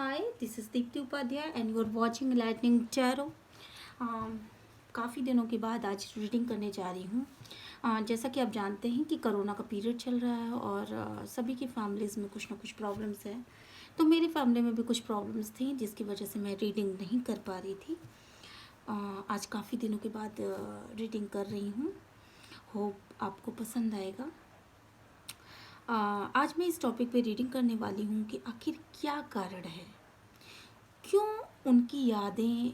Hi, this is Deepti Upadhyay and you are watching Lightning Tarot. काफ़ी दिनों के बाद आज रीडिंग करने जा रही हूँ। जैसा कि आप जानते हैं कि कोरोना का पीरियड चल रहा है और सभी की फैमिलीज़ में कुछ ना कुछ प्रॉब्लम्स हैं। तो मेरी फैमिली में भी कुछ प्रॉब्लम्स थी जिसकी वजह से मैं रीडिंग नहीं कर पा रही थी। आज काफ़ी दिनों के बाद रीडिंग कर रही हूँ। होप आपको पसंद आएगा। आज मैं इस टॉपिक पे रीडिंग करने वाली हूँ कि आखिर क्या कारण है, क्यों उनकी यादें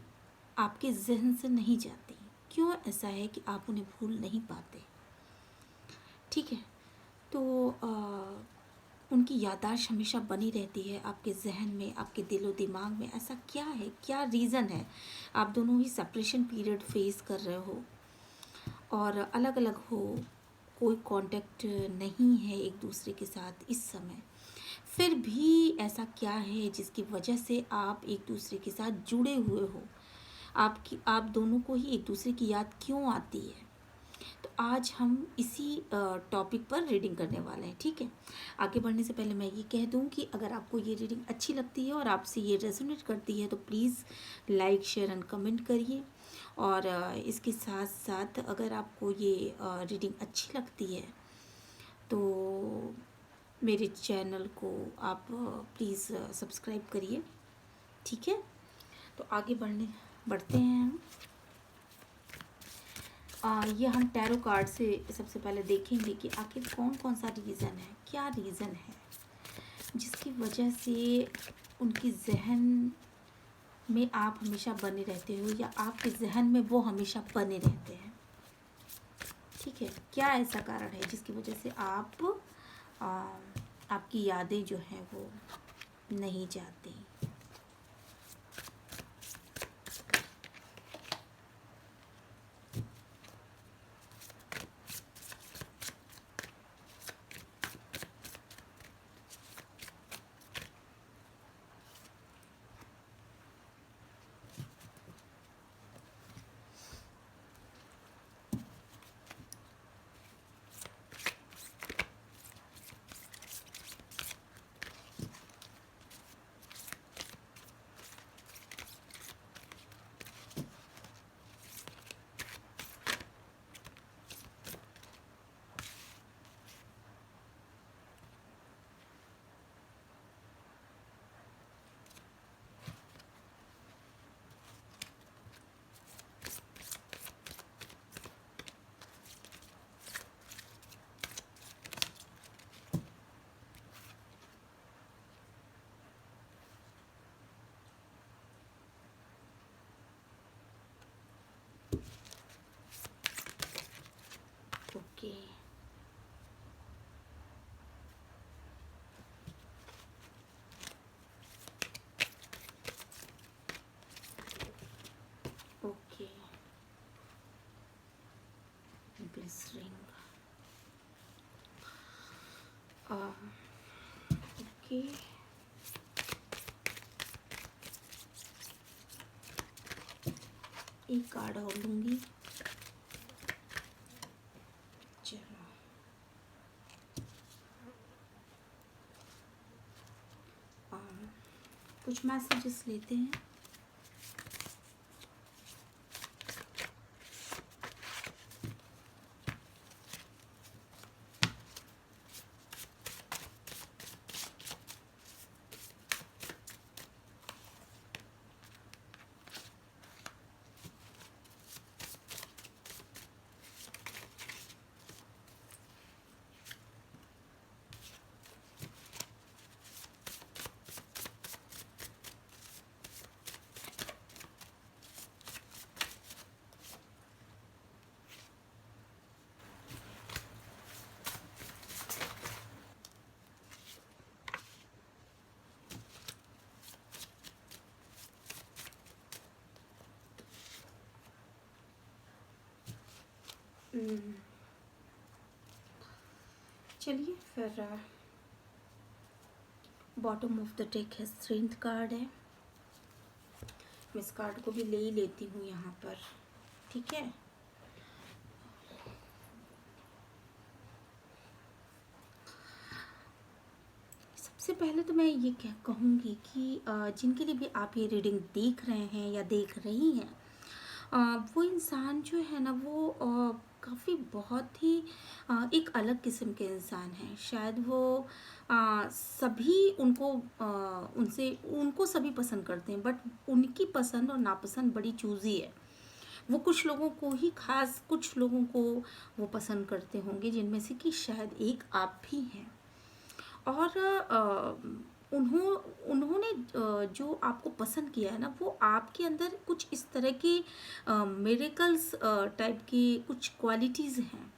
आपके जहन से नहीं जाती, क्यों ऐसा है कि आप उन्हें भूल नहीं पाते। ठीक है, तो उनकी याददाश्त हमेशा बनी रहती है आपके जहन में, आपके दिलो दिमाग में। ऐसा क्या है, क्या रीज़न है? आप दोनों ही सेपरेशन पीरियड फेस कर रहे हो और अलग अलग हो, कोई कांटेक्ट नहीं है एक दूसरे के साथ इस समय, फिर भी ऐसा क्या है जिसकी वजह से आप एक दूसरे के साथ जुड़े हुए हो? आप दोनों को ही एक दूसरे की याद क्यों आती है? तो आज हम इसी टॉपिक पर रीडिंग करने वाले हैं। ठीक है, आगे बढ़ने से पहले मैं ये कह दूं कि अगर आपको ये रीडिंग अच्छी लगती है और आपसे ये रेजोनेट करती है तो please like share and comment करिए। और इसके साथ साथ अगर आपको ये रीडिंग अच्छी लगती है तो मेरे चैनल को आप प्लीज़ सब्सक्राइब करिए। ठीक है, तो आगे बढ़ते हैं हम। ये हम टैरो कार्ड से सबसे पहले देखेंगे कि आखिर कौन कौन सा रीज़न है, क्या रीज़न है जिसकी वजह से उनकी जहन में आप हमेशा बने रहते हो या आपके जहन में वो हमेशा बने रहते हैं। ठीक है, क्या ऐसा कारण है जिसकी वजह से आपकी यादें जो हैं वो नहीं जाती। ओके, ओके, ब्लिसरिंग। ओके, एक कार्ड और लूँगी। चलो, कुछ मैसेजेस लेते हैं। चलिए फिर बॉटम ऑफ द डेक है स्ट्रेंथ कार्ड है। मैं इस कार्ड को भी ले ही लेती हूँ यहाँ पर। ठीक है, सबसे सबसे पहले तो मैं ये क्या कहूँगी कि जिनके लिए भी आप ये रीडिंग देख रहे हैं या देख रही हैं, वो इंसान जो है ना वो काफ़ी बहुत ही एक अलग किस्म के इंसान हैं। शायद वो सभी उनको उनसे उनको सभी पसंद करते हैं, बट उनकी पसंद और नापसंद बड़ी चूज़ी है। वो कुछ लोगों को ही खास कुछ लोगों को वो पसंद करते होंगे, जिनमें से कि शायद एक आप भी हैं। और उन्होंने जो आपको पसंद किया है ना, वो आपके अंदर कुछ इस तरह के मिरेकल्स टाइप की कुछ क्वालिटीज़ हैं,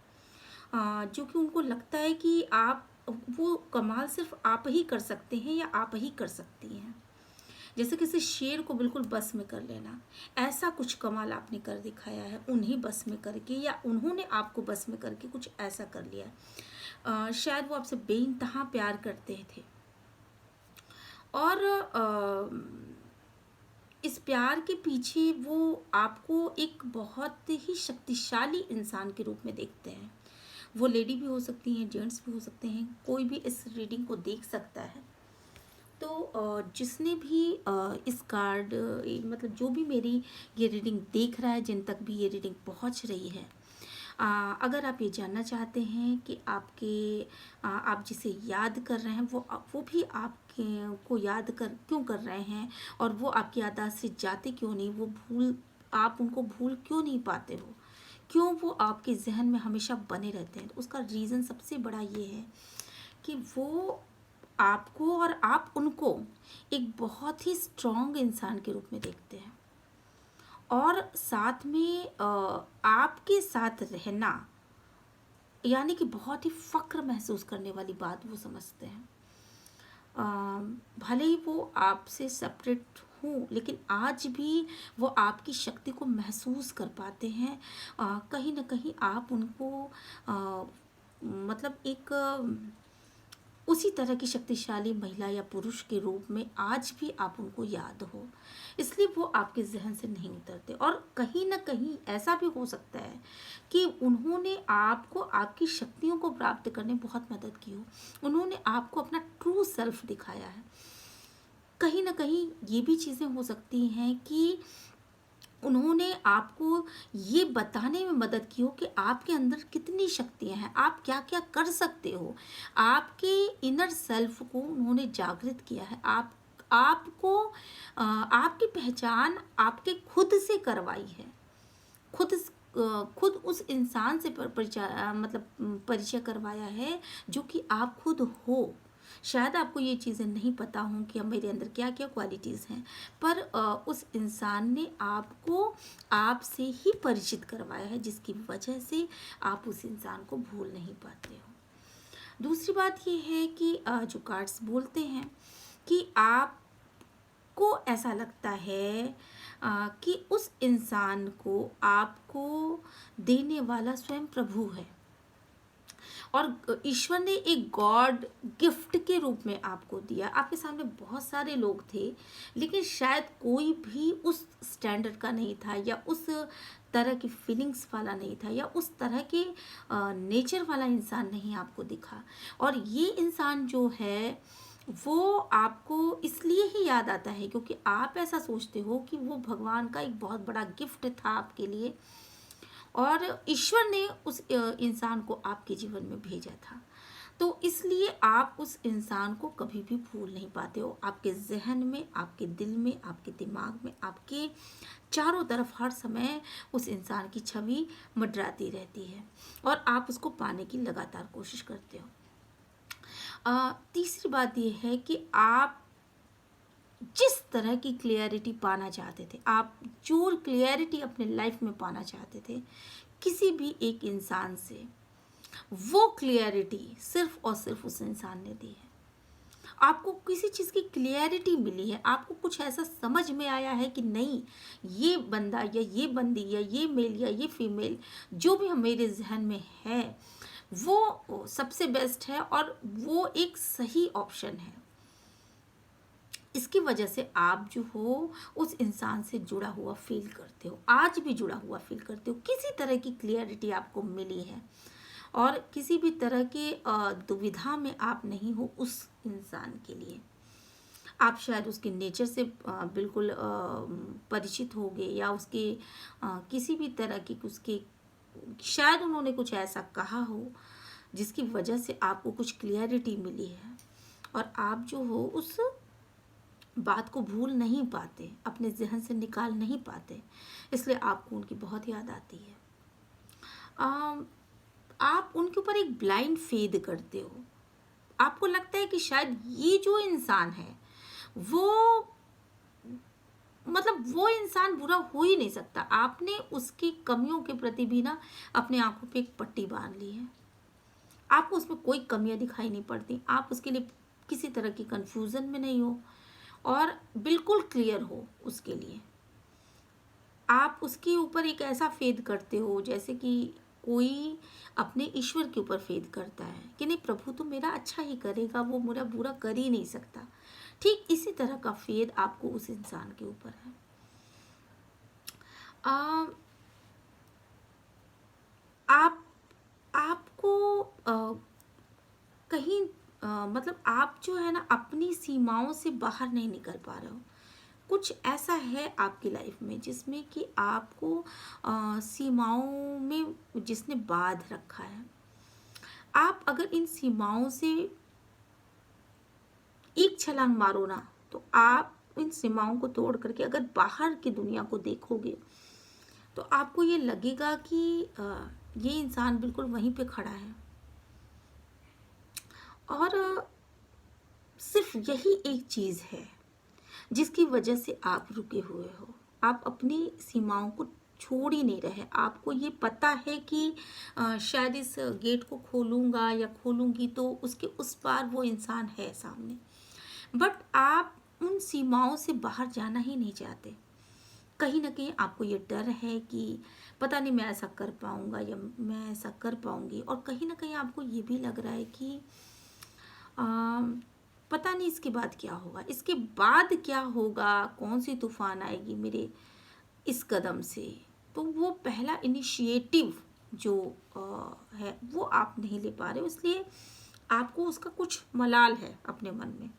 जो कि उनको लगता है कि आप वो कमाल सिर्फ आप ही कर सकते हैं या आप ही कर सकती हैं। जैसे किसी शेर को बिल्कुल बस में कर लेना, ऐसा कुछ कमाल आपने कर दिखाया है उन्हें बस में करके, या उन्होंने आपको बस में करके कुछ ऐसा कर लिया। शायद वो आपसे बेइंतहा प्यार करते थे, और इस प्यार के पीछे वो आपको एक बहुत ही शक्तिशाली इंसान के रूप में देखते हैं। वो लेडी भी हो सकती हैं, जेंट्स भी हो सकते हैं, कोई भी इस रीडिंग को देख सकता है। तो जिसने भी इस कार्ड मतलब जो भी मेरी ये रीडिंग देख रहा है, जिन तक भी ये रीडिंग पहुंच रही है, अगर आप ये जानना चाहते हैं कि आप जिसे याद कर रहे हैं वो भी आपके को याद कर क्यों कर रहे हैं, और वो आपकी याददाश्त से जाते क्यों नहीं, आप उनको भूल क्यों नहीं पाते हो, क्यों वो आपके जहन में हमेशा बने रहते हैं, तो उसका रीज़न सबसे बड़ा ये है कि वो आपको और आप उनको एक बहुत ही स्ट्रॉन्ग इंसान के रूप में देखते हैं, और साथ में आपके साथ रहना यानी कि बहुत ही फ़क्र महसूस करने वाली बात वो समझते हैं। भले ही वो आपसे सेपरेट हूँ, लेकिन आज भी वो आपकी शक्ति को महसूस कर पाते हैं। कहीं ना कहीं आप उनको मतलब एक उसी तरह की शक्तिशाली महिला या पुरुष के रूप में आज भी आप उनको याद हो, इसलिए वो आपके जहन से नहीं उतरते। और कहीं ना कहीं ऐसा भी हो सकता है कि उन्होंने आपको आपकी शक्तियों को प्राप्त करने में बहुत मदद की हो, उन्होंने आपको अपना ट्रू सेल्फ दिखाया है। कहीं ना कहीं ये भी चीज़ें हो सकती हैं कि उन्होंने आपको ये बताने में मदद की हो कि आपके अंदर कितनी शक्तियां हैं, आप क्या क्या कर सकते हो। आपके इनर सेल्फ को उन्होंने जागृत किया है, आपको आपकी पहचान आपके खुद से करवाई है, खुद उस इंसान से परिचय करवाया है जो कि आप खुद हो। शायद आपको ये चीज़ें नहीं पता हों कि मेरे अंदर क्या क्या क्वालिटीज़ हैं, पर उस इंसान ने आपको आपसे ही परिचित करवाया है, जिसकी वजह से आप उस इंसान को भूल नहीं पाते हो। दूसरी बात ये है कि जो कार्ड्स बोलते हैं कि आपको ऐसा लगता है कि उस इंसान को आपको देने वाला स्वयं प्रभु है, और ईश्वर ने एक गॉड गिफ्ट के रूप में आपको दिया। आपके सामने बहुत सारे लोग थे, लेकिन शायद कोई भी उस स्टैंडर्ड का नहीं था, या उस तरह की फीलिंग्स वाला नहीं था, या उस तरह के नेचर वाला इंसान नहीं आपको दिखा। और ये इंसान जो है वो आपको इसलिए ही याद आता है क्योंकि आप ऐसा सोचते हो कि वो भगवान का एक बहुत बड़ा गिफ्ट था आपके लिए, और ईश्वर ने उस इंसान को आपके जीवन में भेजा था। तो इसलिए आप उस इंसान को कभी भी भूल नहीं पाते हो। आपके जहन में, आपके दिल में, आपके दिमाग में, आपके चारों तरफ हर समय उस इंसान की छवि मंडराती रहती है, और आप उसको पाने की लगातार कोशिश करते हो। तीसरी बात यह है कि आप जिस तरह की क्लियरिटी पाना चाहते थे, आप जो क्लियरिटी अपने लाइफ में पाना चाहते थे किसी भी एक इंसान से, वो क्लियरिटी सिर्फ और सिर्फ उस इंसान ने दी है। आपको किसी चीज़ की क्लियरिटी मिली है, आपको कुछ ऐसा समझ में आया है कि नहीं, ये बंदा या ये बंदी या ये मेल या ये फीमेल जो भी मेरे जहन में है वो सबसे बेस्ट है, और वो एक सही ऑप्शन है। इसकी वजह से आप जो हो उस इंसान से जुड़ा हुआ फील करते हो, आज भी जुड़ा हुआ फील करते हो, किसी तरह की क्लियरिटी आपको मिली है। और किसी भी तरह के दुविधा में आप नहीं हो उस इंसान के लिए। आप शायद उसके नेचर से बिल्कुल परिचित होगे, या उसके किसी भी तरह की उसके शायद उन्होंने कुछ ऐसा कहा हो जिसकी वजह से आपको कुछ क्लियरिटी मिली है, और आप जो हो उस बात को भूल नहीं पाते, अपने जहन से निकाल नहीं पाते, इसलिए आपको उनकी बहुत याद आती है। आप उनके ऊपर एक ब्लाइंड फेद करते हो। आपको लगता है कि शायद ये जो इंसान है वो मतलब वो इंसान बुरा हो ही नहीं सकता। आपने उसकी कमियों के प्रति भी ना अपने आंखों पे एक पट्टी बांध ली है। आपको उसमें कोई कमियां दिखाई नहीं पड़ती। आप उसके लिए किसी तरह की कंफ्यूजन में नहीं हो और बिल्कुल क्लियर हो उसके लिए। आप उसके ऊपर एक ऐसा फेद करते हो जैसे कि कोई अपने ईश्वर के ऊपर फेद करता है कि नहीं, प्रभु तो मेरा अच्छा ही करेगा, वो मेरा बुरा कर ही नहीं सकता। ठीक इसी तरह का फेद आपको उस इंसान के ऊपर है। आ, आप आपको कहीं मतलब आप जो है ना अपनी सीमाओं से बाहर नहीं निकल पा रहे हो। कुछ ऐसा है आपकी लाइफ में जिसमें कि आपको सीमाओं में जिसने बांध रखा है। आप अगर इन सीमाओं से एक छलांग मारो ना, तो आप इन सीमाओं को तोड़ करके अगर बाहर की दुनिया को देखोगे तो आपको ये लगेगा कि ये इंसान बिल्कुल वहीं पे खड़ा है, और सिर्फ यही एक चीज़ है जिसकी वजह से आप रुके हुए हो। आप अपनी सीमाओं को छोड़ ही नहीं रहे। आपको ये पता है कि शायद इस गेट को खोलूंगा या खोलूंगी तो उसके उस पार वो इंसान है सामने, बट आप उन सीमाओं से बाहर जाना ही नहीं चाहते। कहीं ना कहीं आपको ये डर है कि पता नहीं मैं ऐसा कर पाऊंगा या मैं ऐसा कर पाऊंगी, और कहीं ना कहीं आपको ये भी लग रहा है कि पता नहीं इसके बाद क्या होगा, इसके बाद क्या होगा, कौन सी तूफान आएगी मेरे इस कदम से। तो वो पहला इनिशिएटिव जो है वो आप नहीं ले पा रहे हो, इसलिए आपको उसका कुछ मलाल है अपने मन में।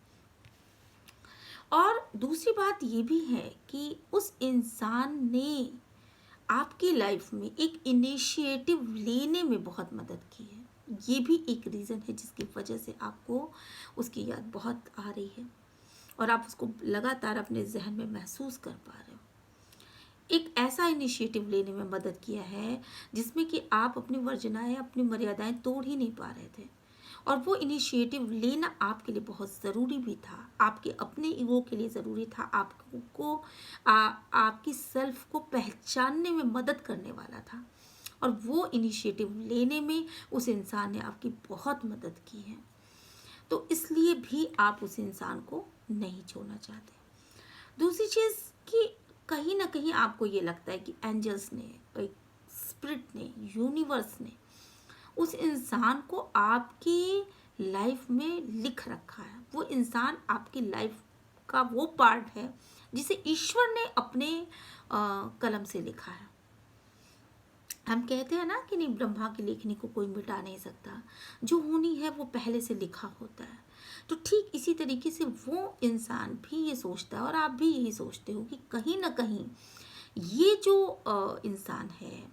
और दूसरी बात ये भी है कि उस इंसान ने आपकी लाइफ में एक इनिशिएटिव लेने में बहुत मदद की है। ये भी एक रीज़न है जिसकी वजह से आपको उसकी याद बहुत आ रही है और आप उसको लगातार अपने जहन में महसूस कर पा रहे हो। एक ऐसा इनिशिएटिव लेने में मदद किया है जिसमें कि आप अपनी वर्जनाएं, अपनी मर्यादाएं तोड़ ही नहीं पा रहे थे, और वो इनिशिएटिव लेना आपके लिए बहुत ज़रूरी भी था। आपके अपने ईगो के लिए ज़रूरी था, आपको आपकी सेल्फ को पहचानने में मदद करने वाला था, और वो इनिशिएटिव लेने में उस इंसान ने आपकी बहुत मदद की है। तो इसलिए भी आप उस इंसान को नहीं छोड़ना चाहते। दूसरी चीज़ कि कहीं ना कहीं आपको ये लगता है कि एंजल्स ने, एक स्पिरिट ने, यूनिवर्स ने उस इंसान को आपकी लाइफ में लिख रखा है। वो इंसान आपकी लाइफ का वो पार्ट है जिसे ईश्वर ने अपने कलम से लिखा है। हम कहते हैं ना कि नहीं, ब्रह्मा की लेखनी को कोई मिटा नहीं सकता, जो होनी है वो पहले से लिखा होता है। तो ठीक इसी तरीके से वो इंसान भी ये सोचता है और आप भी यही सोचते हो कि कहीं ना कहीं ये जो इंसान है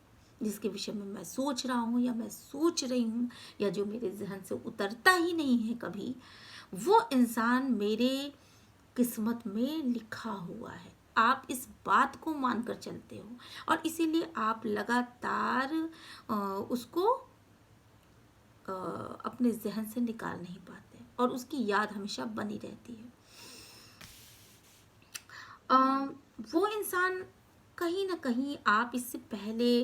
जिसके विषय में मैं सोच रहा हूँ या मैं सोच रही हूँ या जो मेरे जहन से उतरता ही नहीं है कभी, वो इंसान मेरे किस्मत में लिखा हुआ है। आप इस बात को मानकर चलते हो और इसीलिए आप लगातार उसको अपने जहन से निकाल नहीं पाते और उसकी याद हमेशा बनी रहती है। वो इंसान कहीं ना कहीं, आप इससे पहले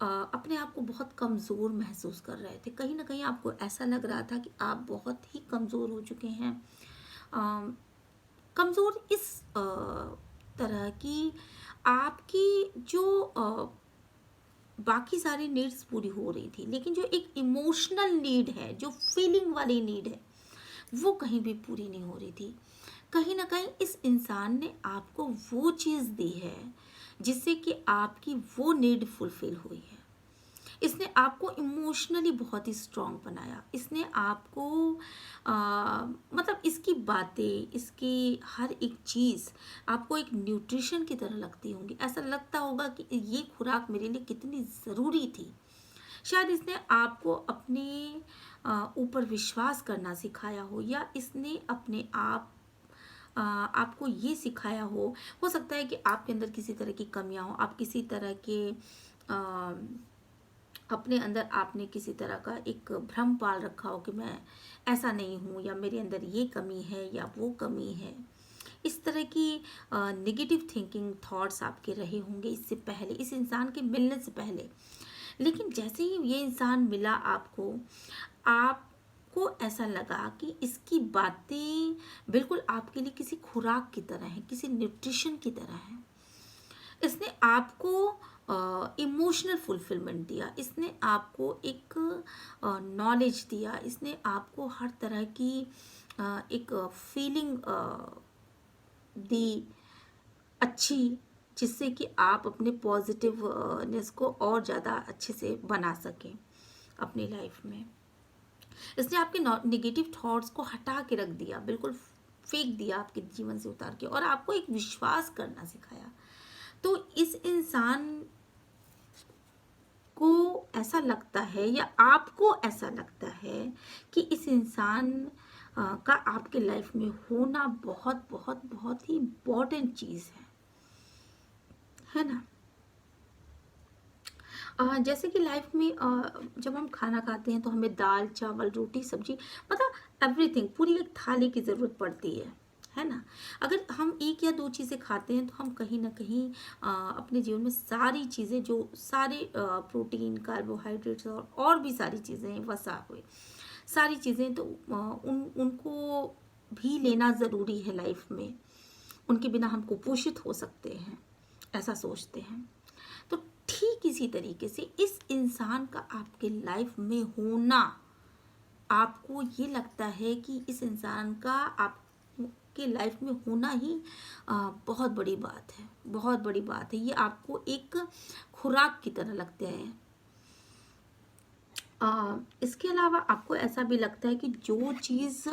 अपने आप को बहुत कमज़ोर महसूस कर रहे थे। कहीं ना कहीं आपको ऐसा लग रहा था कि आप बहुत ही कमज़ोर हो चुके हैं। कमज़ोर इस तरह की आपकी जो बाकी सारी नीड्स पूरी हो रही थी, लेकिन जो एक इमोशनल नीड है, जो फीलिंग वाली नीड है, वो कहीं भी पूरी नहीं हो रही थी। कहीं ना कहीं इस इंसान ने आपको वो चीज़ दी है जिससे कि आपकी वो नीड फुलफिल हुई है। इसने आपको इमोशनली बहुत ही स्ट्रांग बनाया। इसने आपको मतलब इसकी बातें, इसकी हर एक चीज़ आपको एक न्यूट्रिशन की तरह लगती होंगी। ऐसा लगता होगा कि ये खुराक मेरे लिए कितनी ज़रूरी थी। शायद इसने आपको अपने ऊपर विश्वास करना सिखाया हो, या इसने अपने आपको ये सिखाया हो सकता है कि आपके अंदर किसी तरह की कमियां हो, आप किसी तरह के अपने अंदर आपने किसी तरह का एक भ्रम पाल रखा हो कि मैं ऐसा नहीं हूँ, या मेरे अंदर ये कमी है या वो कमी है। इस तरह की नेगेटिव थिंकिंग थॉट्स आपके रहे होंगे इससे पहले, इस इंसान के मिलने से पहले। लेकिन जैसे ही ये इंसान मिला आपको ऐसा लगा कि इसकी बातें बिल्कुल आपके लिए किसी खुराक की तरह है, किसी न्यूट्रिशन की तरह है। इसने आपको इमोशनल फुलफिलमेंट दिया, इसने आपको एक नॉलेज दिया, इसने आपको हर तरह की एक फीलिंग दी अच्छी, जिससे कि आप अपने पॉजिटिवनेस को और ज़्यादा अच्छे से बना सकें अपनी लाइफ में। इसने आपके नेगेटिव थॉट्स को हटा के रख दिया, बिल्कुल फेंक दिया आपके जीवन से उतार के, और आपको एक विश्वास करना सिखाया। तो इस इंसान को ऐसा लगता है, या आपको ऐसा लगता है कि इस इंसान का आपके लाइफ में होना बहुत बहुत बहुत ही इम्पोर्टेंट चीज़ है ना। जैसे कि लाइफ में जब हम खाना खाते हैं तो हमें दाल चावल रोटी सब्जी, मतलब एवरीथिंग, पूरी एक थाली की ज़रूरत पड़ती है ना। अगर हम एक या दो चीज़ें खाते हैं तो हम कहीं ना कहीं अपने जीवन में सारी चीज़ें, जो सारे प्रोटीन कार्बोहाइड्रेट्स और भी सारी चीज़ें, वसा हुए सारी चीज़ें, तो उनको भी लेना ज़रूरी है लाइफ में। उनके बिना हम कुपोषित हो सकते हैं, ऐसा सोचते हैं। तो ठीक इसी तरीके से इस इंसान का आपके लाइफ में होना, आपको ये लगता है कि इस इंसान का आपके लाइफ में होना ही बहुत बड़ी बात है, बहुत बड़ी बात है। ये आपको एक खुराक की तरह लगते हैं। इसके अलावा आपको ऐसा भी लगता है कि जो चीज़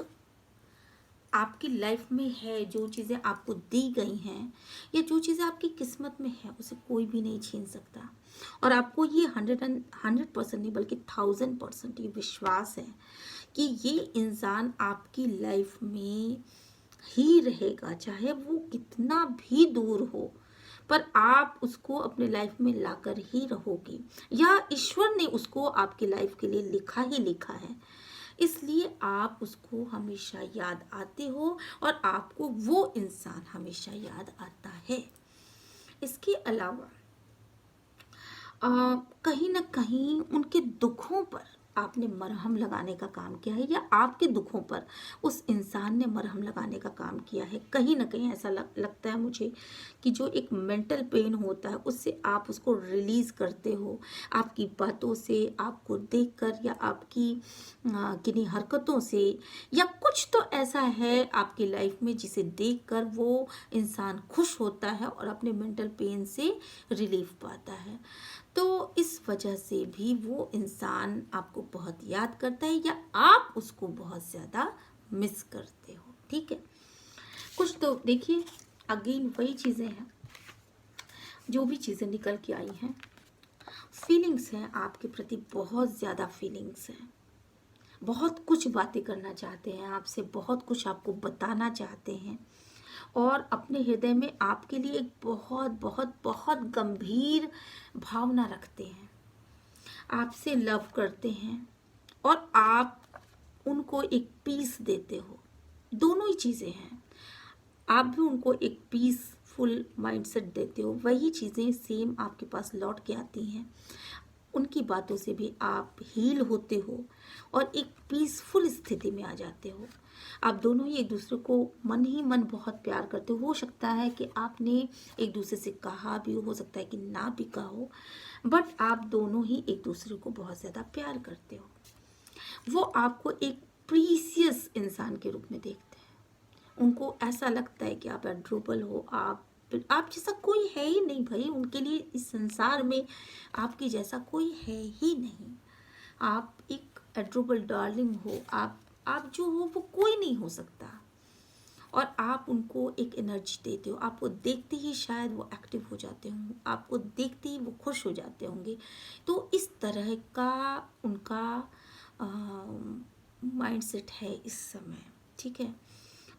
आपकी लाइफ में है, जो चीज़ें आपको दी गई हैं, या जो चीज़ें आपकी किस्मत में है, उसे कोई भी नहीं छीन सकता। और आपको ये 100% नहीं बल्कि 1000% ये विश्वास है कि ये इंसान आपकी लाइफ में ही रहेगा, चाहे वो कितना भी दूर हो, पर आप उसको अपने लाइफ में लाकर ही रहोगी, या ईश्वर ने उसको आपकी लाइफ के लिए लिखा ही लिखा है। इसलिए आप उसको हमेशा याद आते हो, और आपको वो इंसान हमेशा याद आता है। इसके अलावा कहीं ना कहीं उनके दुखों पर आपने मरहम लगाने का काम किया है, या आपके दुखों पर उस इंसान ने मरहम लगाने का काम किया है। कहीं ना कहीं ऐसा लगता है मुझे कि जो एक मेंटल पेन होता है, उससे आप उसको रिलीज़ करते हो, आपकी बातों से, आपको देखकर, या आपकी किन्हीं हरकतों से, या कुछ तो ऐसा है आपकी लाइफ में जिसे देखकर वो इंसान खुश होता है और अपने मेंटल पेन से रिलीफ पाता है। तो इस वजह से भी वो इंसान आपको बहुत याद करता है, या आप उसको बहुत ज़्यादा मिस करते हो। ठीक है, कुछ तो देखिए, अगेन वही चीज़ें हैं, जो भी चीज़ें निकल के आई हैं, फीलिंग्स हैं आपके प्रति, बहुत ज़्यादा फीलिंग्स हैं। बहुत कुछ बातें करना चाहते हैं आपसे, बहुत कुछ आपको बताना चाहते हैं, और अपने हृदय में आपके लिए एक बहुत बहुत बहुत गंभीर भावना रखते हैं, आपसे लव करते हैं, और आप उनको एक पीस देते हो। दोनों ही चीज़ें हैं, आप भी उनको एक पीसफुल माइंडसेट देते हो, वही चीज़ें सेम आपके पास लौट के आती हैं। उनकी बातों से भी आप हील होते हो और एक पीसफुल स्थिति में आ जाते हो। आप दोनों ही एक दूसरे को मन ही मन बहुत प्यार करते हो सकता है कि आपने एक दूसरे से कहा भी हो सकता है कि ना भी कहा हो, बट आप दोनों ही एक दूसरे को बहुत ज़्यादा प्यार करते हो। वो आपको एक प्रीसियस इंसान के रूप में देखते हैं। उनको ऐसा लगता है कि आप एडोरेबल हो, आप आप जैसा कोई है ही नहीं भाई, उनके लिए इस संसार में आपके जैसा कोई है ही नहीं। आप एक एडोरेबल डार्लिंग हो, आप जो हो वो कोई नहीं हो सकता। और आप उनको एक एनर्जी देते हो, आपको देखते ही शायद वो एक्टिव हो जाते होंगे, आपको देखते ही वो खुश हो जाते होंगे। तो इस तरह का उनका माइंडसेट है इस समय, ठीक है।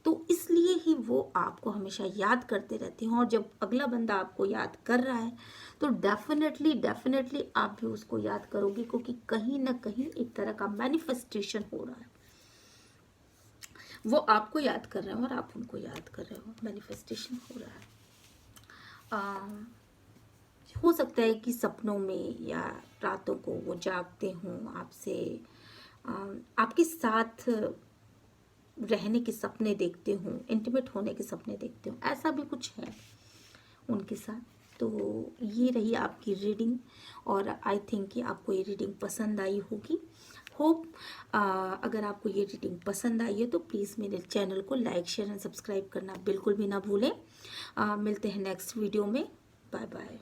तो इसलिए ही वो आपको हमेशा याद करते रहते हैं, और जब अगला बंदा आपको याद कर रहा है तो डेफिनेटली डेफिनेटली आप भी उसको याद करोगे, क्योंकि कहीं ना कहीं एक तरह का मैनिफेस्टेशन हो रहा है। वो आपको याद कर रहे हो और आप उनको याद कर रहे हो, मैनिफेस्टेशन हो रहा है। हो सकता है कि सपनों में या रातों को वो जागते हों आपसे, आपके साथ रहने के सपने देखते हों, इंटीमेट होने के सपने देखते हों, ऐसा भी कुछ है उनके साथ। तो ये रही आपकी रीडिंग, और आई थिंक कि आपको ये रीडिंग पसंद आई होगी। होप अगर आपको ये रीडिंग पसंद आई है तो प्लीज़ मेरे चैनल को लाइक शेयर एंड सब्सक्राइब करना बिल्कुल भी ना भूलें। मिलते हैं नेक्स्ट वीडियो में। Bye bye.